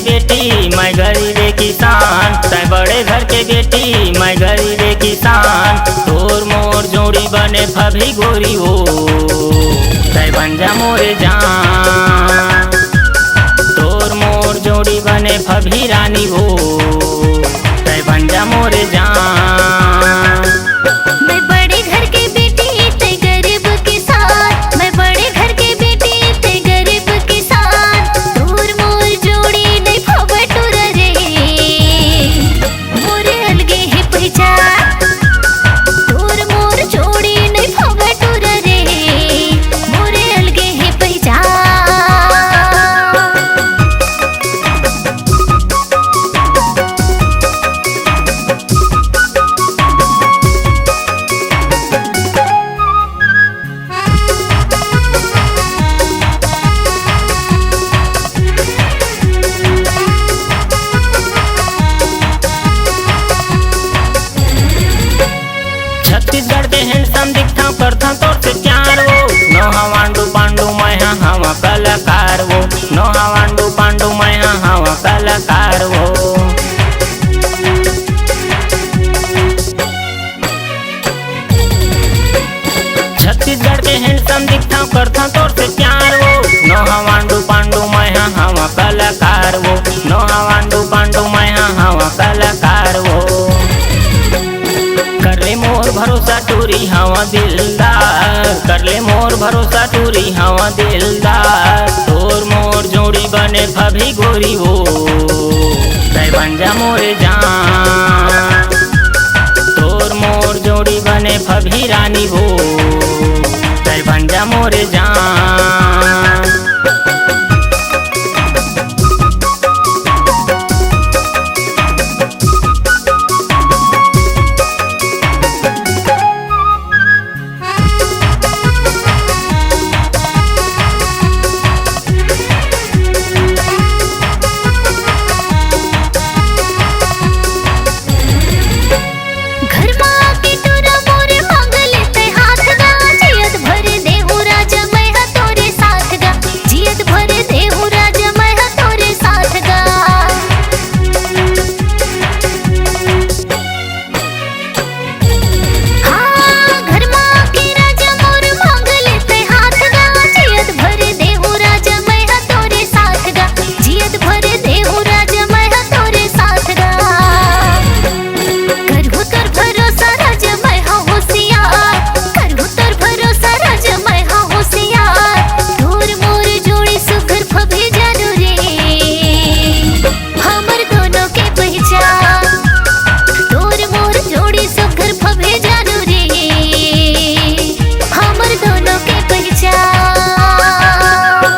बेटी मैं गरीबे किसान, तै बड़े घर के बेटी मैं गरीबे किसान। तोर मोर जोड़ी बने फभी गोरी हो, तै बन जा मोरे जान। तोर मोर जोड़ी बने फभी रानी हो, तै बन जा मोरे जान। मैं बड़े घर के बेटी ते गरीब किसान, मैं बड़े घर के बेटी ते गरीब किसान। तोर मोर जोड़ी नहीं फबटुर रे, मोरे अलगे है पहचान। तोर मोर जोड़ी नहीं फबटुर रे, मोरे अलगे है पहचान। छत्तीसगढ़ के हैंडसम दिखता करता तोर से प्यार वो। नो हवांडू पांडू मैं हवा कलाकार वो, नो हवांडू पांडू मैं हवा कलाकार वो। छत्तीसगढ़ के हैंडसम दिखता करता तोर से प्यार वो। नो हवांडू पांडू मैं हवा कलाकार वो, नो हवांडू पांडू मैं हवा कलाकार वो। कर ले मोर भरोसा टूरी हवा दिलदार, कर ले मोर भरोसा टूरी हवा दिलदार। तोर मोर जोड़ी बने फभी गोरी हो, तै बन जा मोरे जान। तोर मोर जोड़ी बने फभी रानी हो, तै बन जा मोरे जान। घर माँ के तोरा मोरे मांग लेते हाथ गा, जियत भर देहु राजा मैं हा तोरे साथ गा, जियत भर देहु राजा मैं हा तोरे साथ गा। हाँ घर माँ के राजा मोर मांग लेते हाथ गा, जियत भर देहु राजा मैं हा तोरे साथ गा, जियत भर देहु राजा मैं हा तोरे साथ गा। करहु तोर भरोसा राजा मैं हा होशियार, करहु तोर भरोसा राजा मैं हा होशियार। तोर मोर जोड़ी सुघर फभी जानू रे, हमर दोनों के पहचान। तोर मोर जोड़ी सुघर फभी जानू रे, हमर दोनों के पहचान।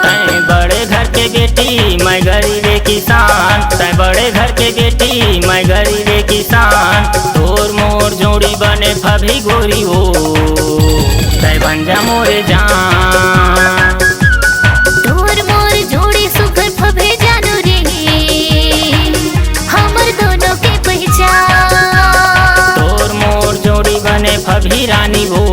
तै बड़े घर के बेटी मैं गरीबे किसान, तै बड़े घर के बेटी मैं गरीबे किसान। तोर मोर जोड़ी बने फभी गोरी हो, तै बन जा मोरे जान। तोर मोर जोड़ी सुघर फभी जानू रे, हमर दोनों के पहचान। तोर मोर जोड़ी बने फभी रानी हो,